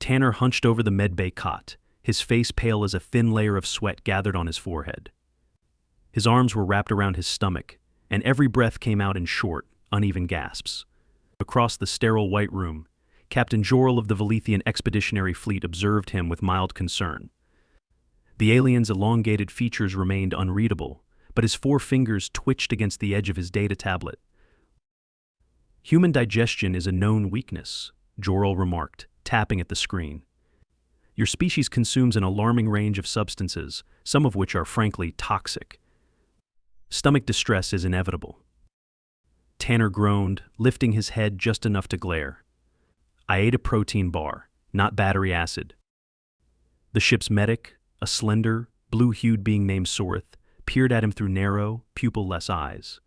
Tanner hunched over the medbay cot, his face pale as a thin layer of sweat gathered on his forehead. His arms were wrapped around his stomach, and every breath came out in short, uneven gasps. Across the sterile white room, Captain Jorl of the Valethian Expeditionary Fleet observed him with mild concern. The alien's elongated features remained unreadable, but his 4 fingers twitched against the edge of his data tablet. "Human digestion is a known weakness," Jorl remarked, tapping at the screen. "Your species consumes an alarming range of substances, some of which are frankly toxic. Stomach distress is inevitable." Tanner groaned, lifting his head just enough to glare. "I ate a protein bar, not battery acid." The ship's medic, a slender, blue-hued being named Sorith, peered at him through narrow, pupil-less eyes.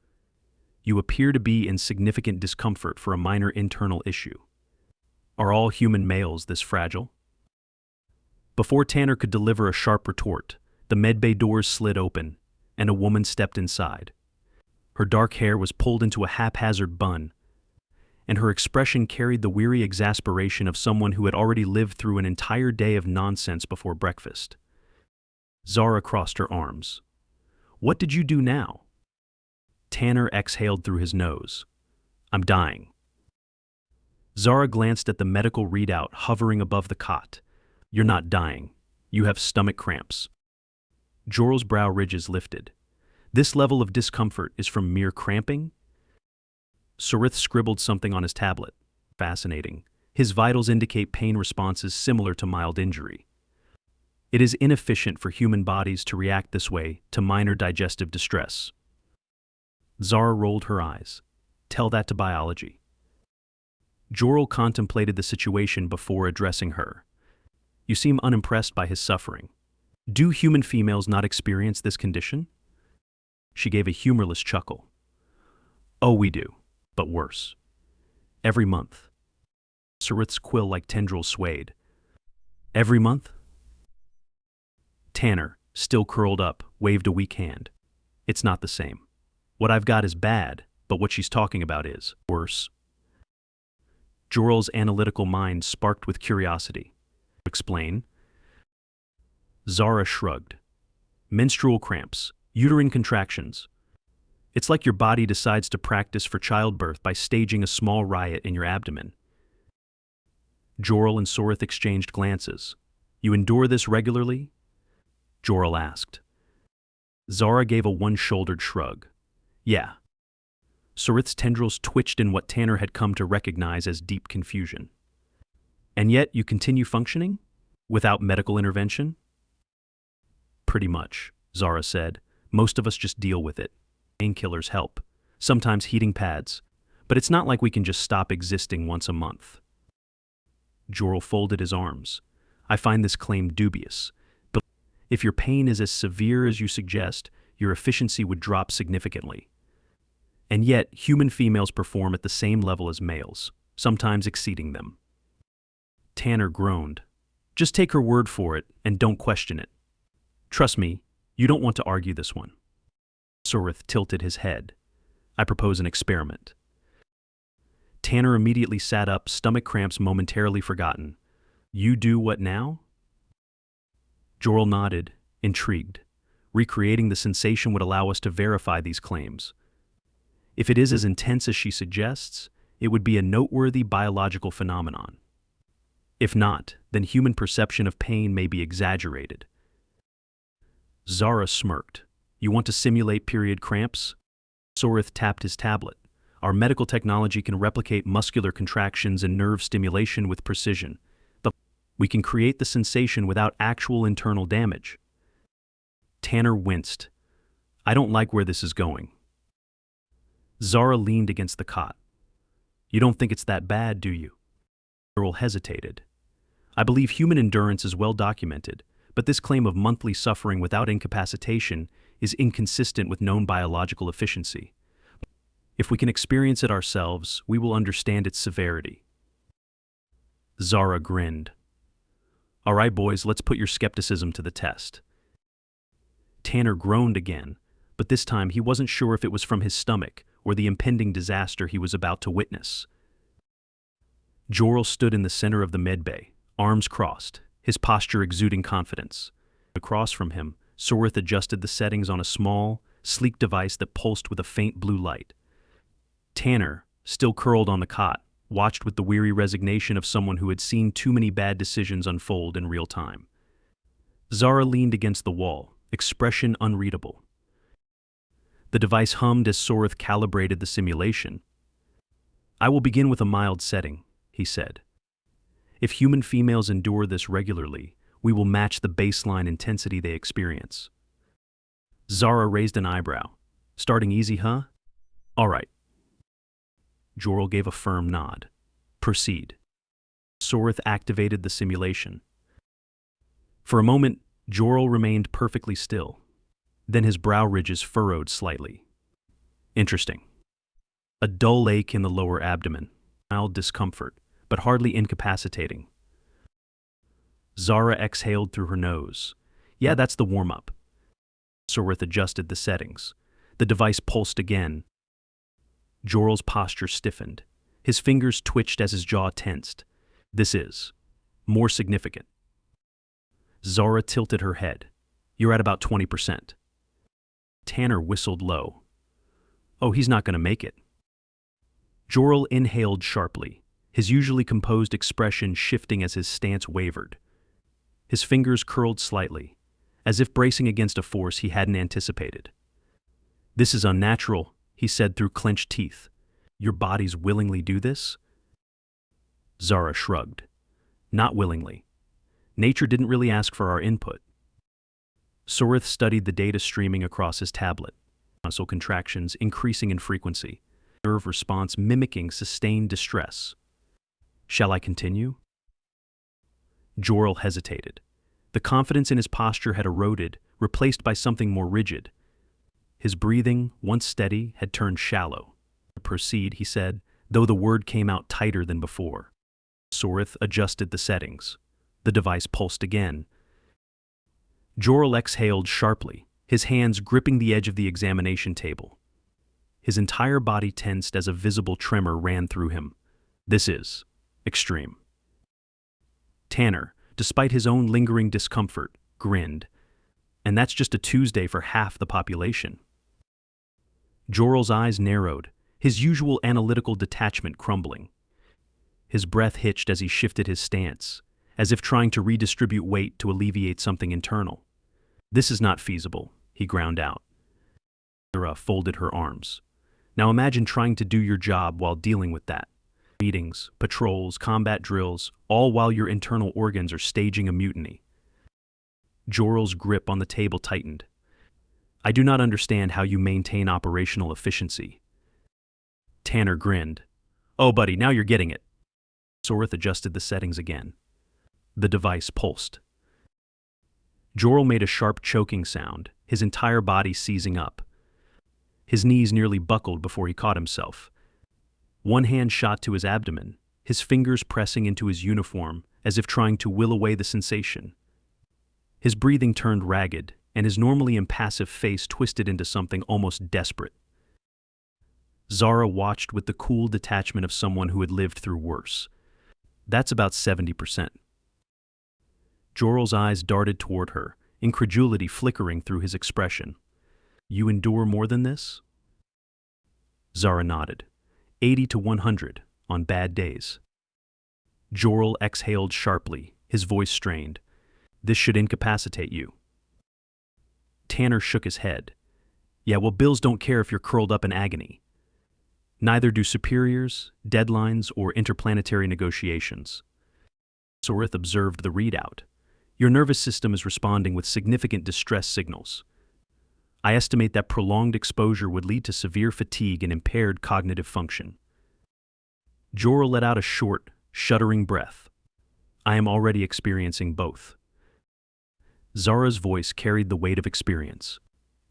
"You appear to be in significant discomfort for a minor internal issue. Are all human males this fragile?" Before Tanner could deliver a sharp retort, the medbay doors slid open, and a woman stepped inside. Her dark hair was pulled into a haphazard bun, and her expression carried the weary exasperation of someone who had already lived through an entire day of nonsense before breakfast. Zara crossed her arms. "What did you do now?" Tanner exhaled through his nose. "I'm dying." Zara glanced at the medical readout hovering above the cot. "You're not dying. You have stomach cramps." Jorl's brow ridges lifted. "This level of discomfort is from mere cramping?" Sorith scribbled something on his tablet. "Fascinating. His vitals indicate pain responses similar to mild injury. It is inefficient for human bodies to react this way to minor digestive distress." Zara rolled her eyes. "Tell that to biology." Jorl contemplated the situation before addressing her. "You seem unimpressed by his suffering. Do human females not experience this condition?" She gave a humorless chuckle. "Oh, we do, but worse. Every month." Sorith's quill-like tendrils swayed. "Every month?" Tanner, still curled up, waved a weak hand. "It's not the same. What I've got is bad, but what she's talking about is worse." Jorl's analytical mind sparked with curiosity. "Explain." Zara shrugged. "Menstrual cramps, uterine contractions. It's like your body decides to practice for childbirth by staging a small riot in your abdomen." Jorl and Sorith exchanged glances. "You endure this regularly?" Jorl asked. Zara gave a one-shouldered shrug. "Yeah." Sorith's tendrils twitched in what Tanner had come to recognize as deep confusion. "And yet you continue functioning? Without medical intervention?" "Pretty much," Zara said. "Most of us just deal with it. Painkillers help, sometimes heating pads, but it's not like we can just stop existing once a month." Jorl folded his arms. "I find this claim dubious. But if your pain is as severe as you suggest, your efficiency would drop significantly. And yet, human females perform at the same level as males, sometimes exceeding them." Tanner groaned. "Just take her word for it and don't question it. Trust me, you don't want to argue this one." Sorith tilted his head. "I propose an experiment." Tanner immediately sat up, stomach cramps momentarily forgotten. "You do what now?" Jorl nodded, intrigued. "Recreating the sensation would allow us to verify these claims. If it is as intense as she suggests, it would be a noteworthy biological phenomenon. If not, then human perception of pain may be exaggerated." Zara smirked. "You want to simulate period cramps?" Sorith tapped his tablet. "Our medical technology can replicate muscular contractions and nerve stimulation with precision. But we can create the sensation without actual internal damage." Tanner winced. "I don't like where this is going." Zara leaned against the cot. "You don't think it's that bad, do you?" Jorl hesitated. "I believe human endurance is well documented, but this claim of monthly suffering without incapacitation is inconsistent with known biological efficiency. If we can experience it ourselves, we will understand its severity." Zara grinned. "All right, boys, let's put your skepticism to the test." Tanner groaned again, but this time he wasn't sure if it was from his stomach or the impending disaster he was about to witness. Jorl stood in the center of the medbay, arms crossed, his posture exuding confidence. Across from him, Sorith adjusted the settings on a small, sleek device that pulsed with a faint blue light. Tanner, still curled on the cot, watched with the weary resignation of someone who had seen too many bad decisions unfold in real time. Zara leaned against the wall, expression unreadable. The device hummed as Sorith calibrated the simulation. "I will begin with a mild setting," he said. "If human females endure this regularly, we will match the baseline intensity they experience." Zara raised an eyebrow. "Starting easy, huh?" "All right." Jorl gave a firm nod. "Proceed." Sorith activated the simulation. For a moment, Jorl remained perfectly still. Then his brow ridges furrowed slightly. "Interesting." A dull ache in the lower abdomen, mild discomfort, but hardly incapacitating. Zara exhaled through her nose. "Yeah, that's the warm-up." Sorith adjusted the settings. The device pulsed again. Jorl's posture stiffened. His fingers twitched as his jaw tensed. "This is more significant." Zara tilted her head. "You're at about 20%. Tanner whistled low. "Oh, he's not going to make it." Jorl inhaled sharply, his usually composed expression shifting as his stance wavered. His fingers curled slightly, as if bracing against a force he hadn't anticipated. "This is unnatural," he said through clenched teeth. "Your bodies willingly do this?" Zara shrugged. "Not willingly. Nature didn't really ask for our input." Sorith studied the data streaming across his tablet. Muscle contractions increasing in frequency, nerve response mimicking sustained distress. "Shall I continue?" Jorl hesitated. The confidence in his posture had eroded, replaced by something more rigid. His breathing, once steady, had turned shallow. "Proceed," he said, though the word came out tighter than before. Sorith adjusted the settings. The device pulsed again. Jorl exhaled sharply, his hands gripping the edge of the examination table. His entire body tensed as a visible tremor ran through him. "This is extreme." Tanner, despite his own lingering discomfort, grinned. "And that's just a Tuesday for half the population." Jorl's eyes narrowed, his usual analytical detachment crumbling. His breath hitched as he shifted his stance, as if trying to redistribute weight to alleviate something internal. "This is not feasible," he ground out. Zara folded her arms. "Now imagine trying to do your job while dealing with that. Meetings, patrols, combat drills, all while your internal organs are staging a mutiny." Jorl's grip on the table tightened. "I do not understand how you maintain operational efficiency." Tanner grinned. "Oh, buddy, now you're getting it." Sorith adjusted the settings again. The device pulsed. Jorl made a sharp choking sound, his entire body seizing up. His knees nearly buckled before he caught himself. One hand shot to his abdomen, his fingers pressing into his uniform as if trying to will away the sensation. His breathing turned ragged, and his normally impassive face twisted into something almost desperate. Zara watched with the cool detachment of someone who had lived through worse. "That's about 70%. Jorl's eyes darted toward her, incredulity flickering through his expression. "You endure more than this?" Zara nodded. 80 to 100, on bad days." Jorl exhaled sharply, his voice strained. "This should incapacitate you." Tanner shook his head. "Yeah, well, bills don't care if you're curled up in agony. Neither do superiors, deadlines, or interplanetary negotiations." Sorith observed the readout. "Your nervous system is responding with significant distress signals. I estimate that prolonged exposure would lead to severe fatigue and impaired cognitive function." Jorl let out a short, shuddering breath. "I am already experiencing both." Zara's voice carried the weight of experience.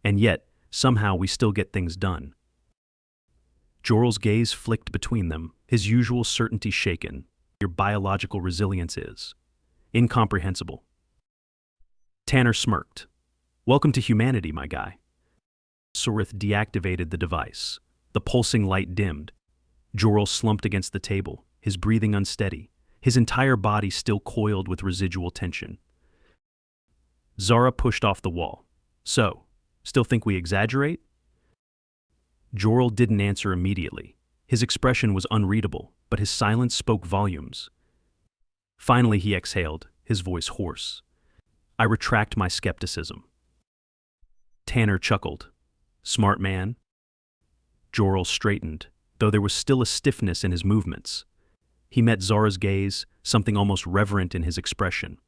"And yet, somehow we still get things done." Jorl's gaze flicked between them, his usual certainty shaken. "Your biological resilience is incomprehensible." Tanner smirked. "Welcome to humanity, my guy." Sorith deactivated the device. The pulsing light dimmed. Jorl slumped against the table, his breathing unsteady, his entire body still coiled with residual tension. Zara pushed off the wall. So, still think we exaggerate? Jorl didn't answer immediately. His expression was unreadable, but his silence spoke volumes. Finally he exhaled, his voice hoarse. I retract my skepticism. Tanner chuckled. Smart man? Jorl straightened, though there was still a stiffness in his movements. He met Zara's gaze, something almost reverent in his expression.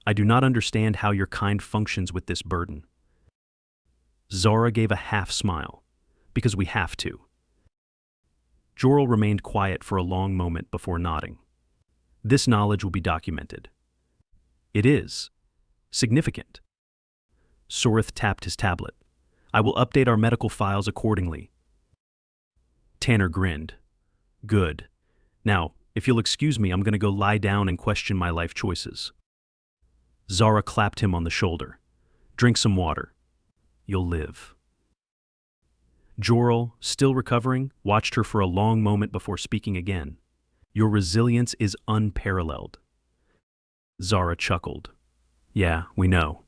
I do not understand how your kind functions with this burden. Zara gave a half smile. Because we have to. Jorl remained quiet for a long moment before nodding. This knowledge will be documented. It is. Significant. Sorith tapped his tablet. I will update our medical files accordingly. Tanner grinned. Good. Now, if you'll excuse me, I'm going to go lie down and question my life choices. Zara clapped him on the shoulder. Drink some water. You'll live. Jorl, still recovering, watched her for a long moment before speaking again. Your resilience is unparalleled. Zara chuckled. Yeah, we know.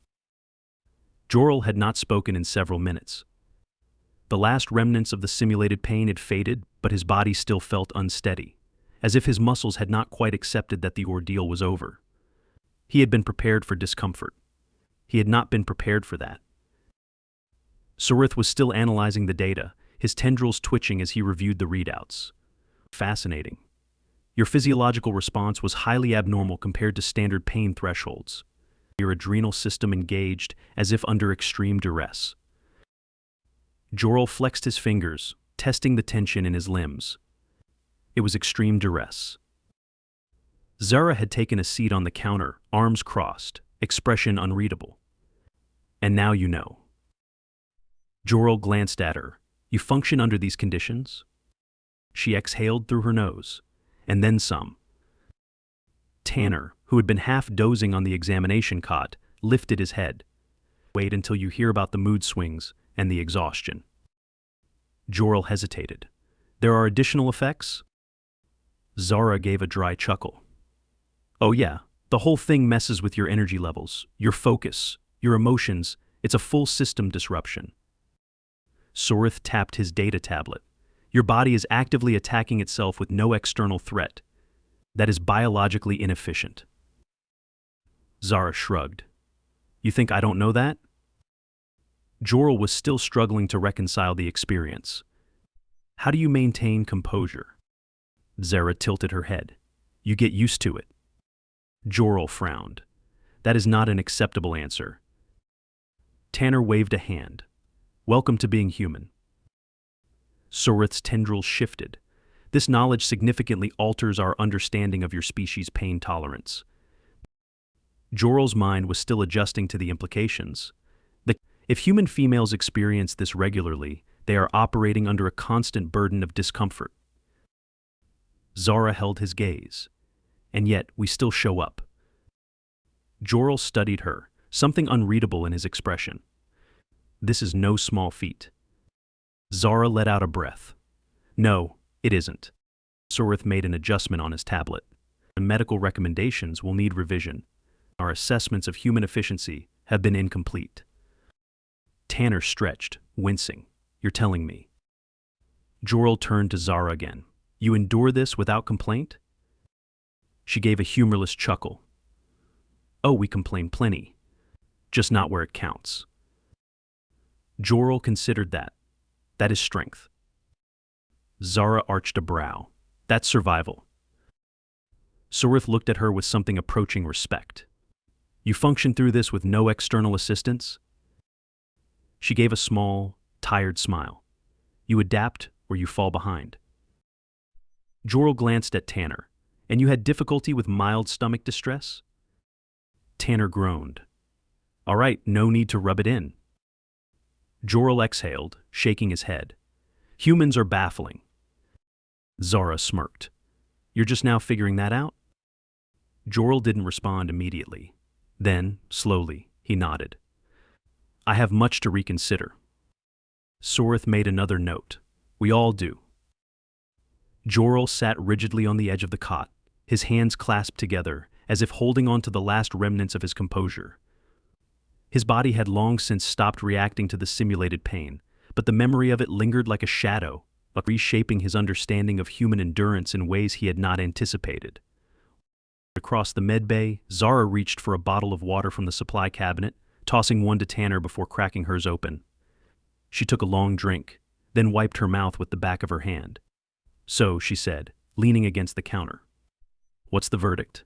Jorl had not spoken in several minutes. The last remnants of the simulated pain had faded, but his body still felt unsteady, as if his muscles had not quite accepted that the ordeal was over. He had been prepared for discomfort. He had not been prepared for that. Sorith was still analyzing the data, his tendrils twitching as he reviewed the readouts. Fascinating. Your physiological response was highly abnormal compared to standard pain thresholds. Your adrenal system engaged as if under extreme duress. Jorl flexed his fingers, testing the tension in his limbs. It was extreme duress. Zara had taken a seat on the counter, arms crossed, expression unreadable. And now you know. Jorl glanced at her. You function under these conditions? She exhaled through her nose, and then some. Tanner, who had been half dozing on the examination cot, lifted his head. Wait until you hear about the mood swings and the exhaustion. Jorl hesitated. There are additional effects? Zara gave a dry chuckle. Oh yeah, the whole thing messes with your energy levels, your focus, your emotions. It's a full system disruption. Sorith tapped his data tablet. Your body is actively attacking itself with no external threat. That is biologically inefficient. Zara shrugged. You think I don't know that? Jorl was still struggling to reconcile the experience. How do you maintain composure? Zara tilted her head. You get used to it. Jorl frowned. That is not an acceptable answer. Tanner waved a hand. Welcome to being human. Sorith's tendrils shifted. This knowledge significantly alters our understanding of your species' pain tolerance. Jorl's mind was still adjusting to the implications. If human females experience this regularly, they are operating under a constant burden of discomfort. Zara held his gaze. And yet, we still show up. Jorl studied her, something unreadable in his expression. This is no small feat. Zara let out a breath. No, it isn't. Sorith made an adjustment on his tablet. The medical recommendations will need revision. Our assessments of human efficiency have been incomplete. Tanner stretched, wincing. You're telling me. Jorl turned to Zara again. You endure this without complaint? She gave a humorless chuckle. Oh, we complain plenty. Just not where it counts. Jorl considered that. That is strength. Zara arched a brow. That's survival. Sorith looked at her with something approaching respect. You function through this with no external assistance? She gave a small, tired smile. You adapt or you fall behind. Jorl glanced at Tanner. And you had difficulty with mild stomach distress? Tanner groaned. All right, no need to rub it in. Jorl exhaled, shaking his head. Humans are baffling. Zara smirked. You're just now figuring that out? Jorl didn't respond immediately. Then, slowly, he nodded. I have much to reconsider. Sorith made another note. We all do. Jorl sat rigidly on the edge of the cot. his hands clasped together, as if holding on to the last remnants of his composure. His body had long since stopped reacting to the simulated pain, but the memory of it lingered like a shadow, reshaping his understanding of human endurance in ways he had not anticipated. Across the medbay, Zara reached for a bottle of water from the supply cabinet, tossing one to Tanner before cracking hers open. She took a long drink, then wiped her mouth with the back of her hand. "So," she said, leaning against the counter. "What's the verdict?"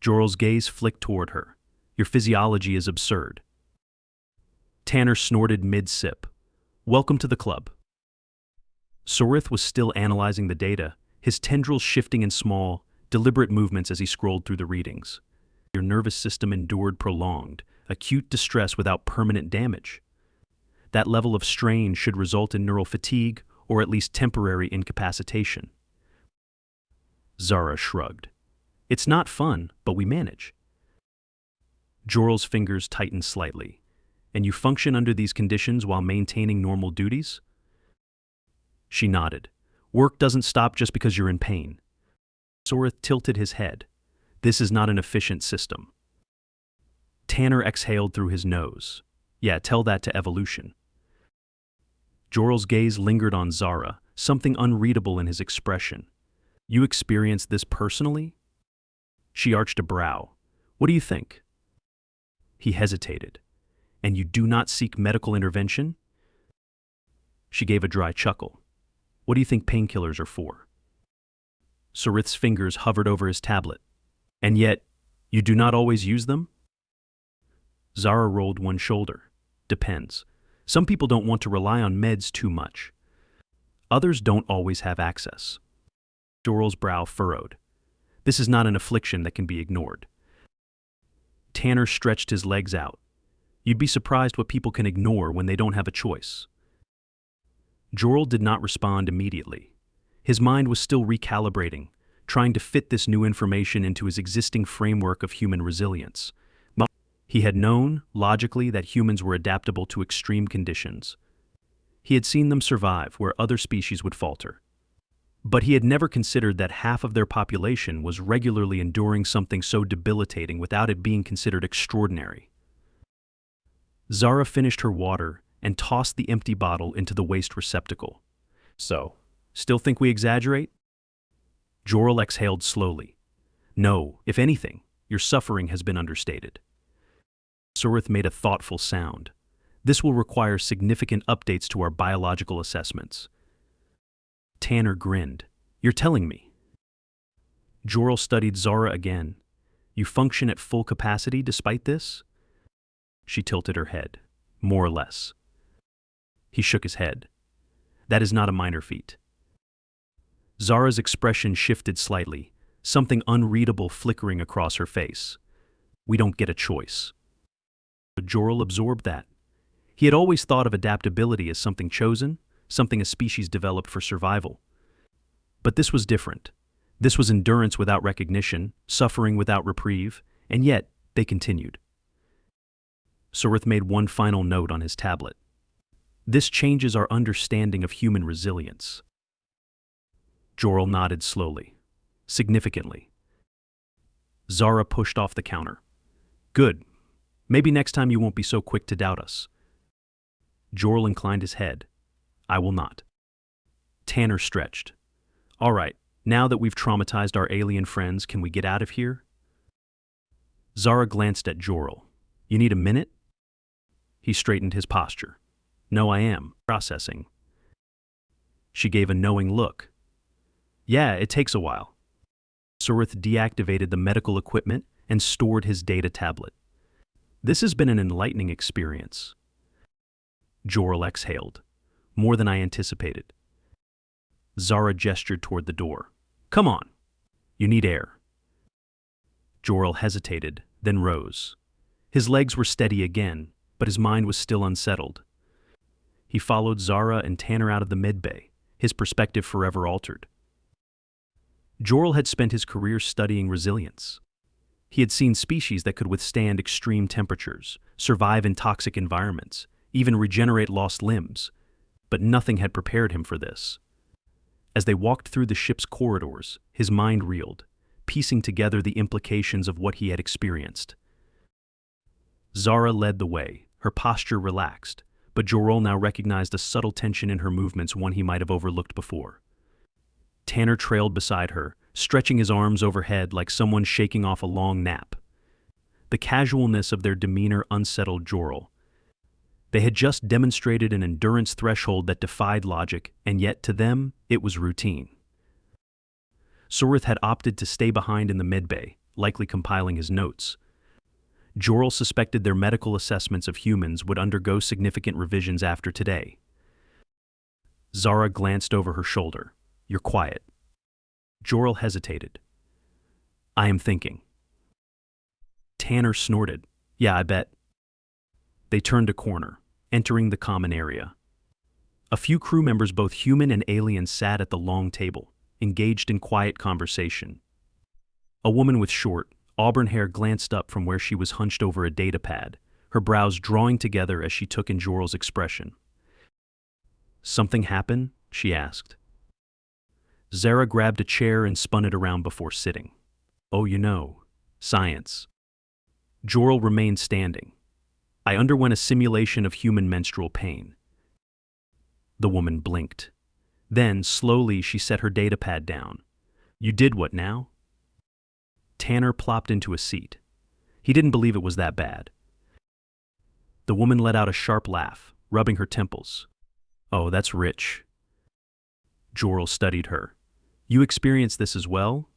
Jorl's gaze flicked toward her. "Your physiology is absurd." Tanner snorted mid-sip. "Welcome to the club." Sorith was still analyzing the data, his tendrils shifting in small, deliberate movements as he scrolled through the readings. Your nervous system endured prolonged, acute distress without permanent damage. That level of strain should result in neural fatigue or at least temporary incapacitation. Zara shrugged. "It's not fun, but we manage." Jorl's fingers tightened slightly. "And you function under these conditions while maintaining normal duties?" She nodded. "Work doesn't stop just because you're in pain." Sorith tilted his head. "This is not an efficient system." Tanner exhaled through his nose. "Yeah, tell that to evolution." Jorl's gaze lingered on Zara, something unreadable in his expression. "You experienced this personally?" She arched a brow. "What do you think?" He hesitated. "And you do not seek medical intervention?" She gave a dry chuckle. "What do you think painkillers are for?" Sorith's fingers hovered over his tablet. "And yet, you do not always use them?" Zara rolled one shoulder. "Depends. Some people don't want to rely on meds too much. Others don't always have access." Jorl's brow furrowed. "This is not an affliction that can be ignored." Tanner stretched his legs out. "You'd be surprised what people can ignore when they don't have a choice." Jorl did not respond immediately. His mind was still recalibrating, trying to fit this new information into his existing framework of human resilience. He had known, logically, that humans were adaptable to extreme conditions. He had seen them survive where other species would falter. But he had never considered that half of their population was regularly enduring something so debilitating without it being considered extraordinary. Zara finished her water and tossed the empty bottle into the waste receptacle. "So, still think we exaggerate?" Jorl exhaled slowly. "No, if anything, your suffering has been understated." Sorith made a thoughtful sound. "This will require significant updates to our biological assessments." Tanner grinned. "You're telling me?" Jorl studied Zara again. "You function at full capacity despite this?" She tilted her head. "More or less." He shook his head. "That is not a minor feat." Zara's expression shifted slightly, something unreadable flickering across her face. "We don't get a choice." Jorl absorbed that. He had always thought of adaptability as something chosen, something a species developed for survival. But this was different. This was endurance without recognition, suffering without reprieve, and yet they continued. Sorith made one final note on his tablet. "This changes our understanding of human resilience." Jorl nodded slowly, significantly. Zara pushed off the counter. "Good. Maybe next time you won't be so quick to doubt us." Jorl inclined his head. "I will not." Tanner stretched. "All right, now that we've traumatized our alien friends, can we get out of here?" Zara glanced at Jorl. "You need a minute?" He straightened his posture. "No, I am processing." She gave a knowing look. "Yeah, it takes a while." Sorith deactivated the medical equipment and stored his data tablet. "This has been an enlightening experience." Jorl exhaled. "More than I anticipated." Zara gestured toward the door. "Come on. You need air." Jorl hesitated, then rose. His legs were steady again, but his mind was still unsettled. He followed Zara and Tanner out of the medbay, his perspective forever altered. Jorl had spent his career studying resilience. He had seen species that could withstand extreme temperatures, survive in toxic environments, even regenerate lost limbs, but nothing had prepared him for this. As they walked through the ship's corridors, his mind reeled, piecing together the implications of what he had experienced. Zara led the way, her posture relaxed, but Jorl now recognized a subtle tension in her movements, one he might have overlooked before. Tanner trailed beside her, stretching his arms overhead like someone shaking off a long nap. The casualness of their demeanor unsettled Jorl. They had just demonstrated an endurance threshold that defied logic, and yet to them, it was routine. Sorith had opted to stay behind in the medbay, likely compiling his notes. Jorl suspected their medical assessments of humans would undergo significant revisions after today. Zara glanced over her shoulder. "You're quiet." Jorl hesitated. "I am thinking." Tanner snorted. "Yeah, I bet." They turned a corner, entering the common area. A few crew members, both human and alien, sat at the long table, engaged in quiet conversation. A woman with short, auburn hair glanced up from where she was hunched over a data pad, her brows drawing together as she took in Jorl's expression. "Something happen?" she asked. Zara grabbed a chair and spun it around before sitting. "Oh, science." Jorl remained standing. "I underwent a simulation of human menstrual pain." The woman blinked. Then, slowly, she set her datapad down. "You did what now?" Tanner plopped into a seat. He didn't believe it was that bad. The woman let out a sharp laugh, rubbing her temples. "Oh, that's rich." Jorl studied her. "You experienced this as well?"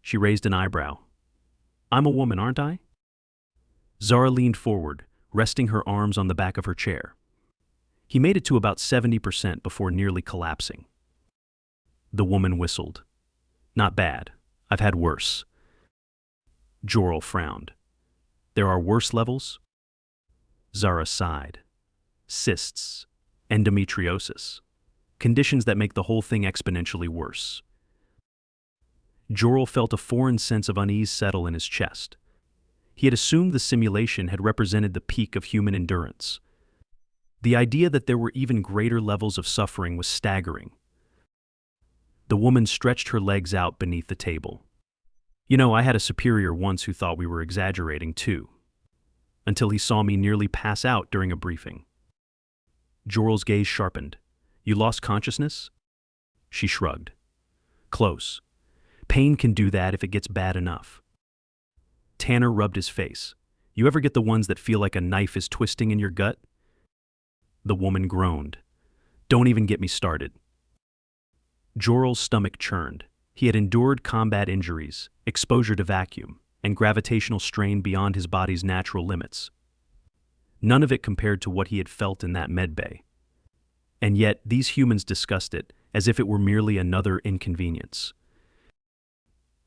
She raised an eyebrow. "I'm a woman, aren't I?" Zara leaned forward, resting her arms on the back of her chair. He made it to about 70% before nearly collapsing. The woman whistled. "Not bad. I've had worse." Jorl frowned. "There are worse levels?" Zara sighed. "Cysts, endometriosis, conditions that make the whole thing exponentially worse." Jorl felt a foreign sense of unease settle in his chest. He had assumed the simulation had represented the peak of human endurance. The idea that there were even greater levels of suffering was staggering. The woman stretched her legs out beneath the table. "I had a superior once who thought we were exaggerating too. Until he saw me nearly pass out during a briefing." Jorl's gaze sharpened. "You lost consciousness?" She shrugged. "Close. Pain can do that if it gets bad enough." Tanner rubbed his face. "You ever get the ones that feel like a knife is twisting in your gut?" The woman groaned. "Don't even get me started." Jorl's stomach churned. He had endured combat injuries, exposure to vacuum, and gravitational strain beyond his body's natural limits. None of it compared to what he had felt in that medbay. And yet, these humans discussed it as if it were merely another inconvenience.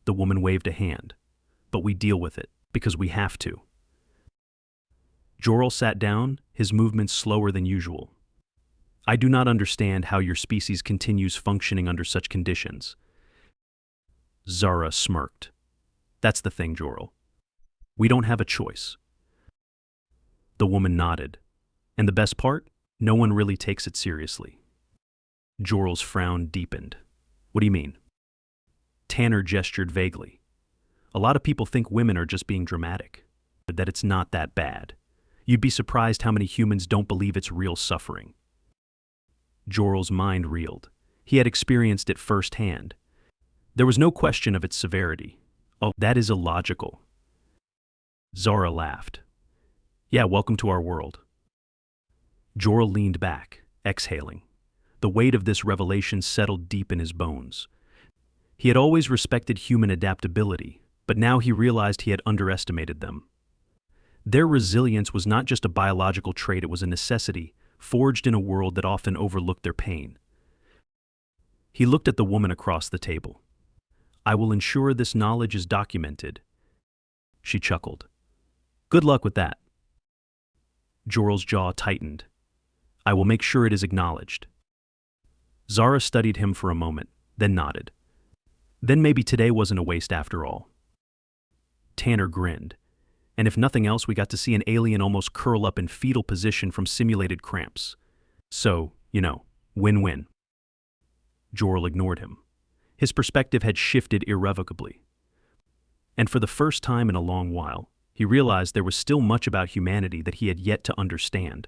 The woman waved a hand. "But we deal with it, because we have to." Jorl sat down, his movements slower than usual. "I do not understand how your species continues functioning under such conditions." Zara smirked. "That's the thing, Jorl. We don't have a choice." The woman nodded. "And the best part? No one really takes it seriously." Jorl's frown deepened. "What do you mean?" Tanner gestured vaguely. "A lot of people think women are just being dramatic, that it's not that bad. You'd be surprised how many humans don't believe it's real suffering." Jorl's mind reeled. He had experienced it firsthand. There was no question of its severity. "Oh, that is illogical." Zara laughed. "Yeah, welcome to our world." Jorl leaned back, exhaling. The weight of this revelation settled deep in his bones. He had always respected human adaptability, but now he realized he had underestimated them. Their resilience was not just a biological trait, it was a necessity, forged in a world that often overlooked their pain. He looked at the woman across the table. "I will ensure this knowledge is documented." She chuckled. "Good luck with that." Jorl's jaw tightened. "I will make sure it is acknowledged." Zara studied him for a moment, then nodded. Then maybe today wasn't a waste after all. Tanner grinned. "And if nothing else, we got to see an alien almost curl up in fetal position from simulated cramps. So, win-win." Jorl ignored him. His perspective had shifted irrevocably. And for the first time in a long while, he realized there was still much about humanity that he had yet to understand.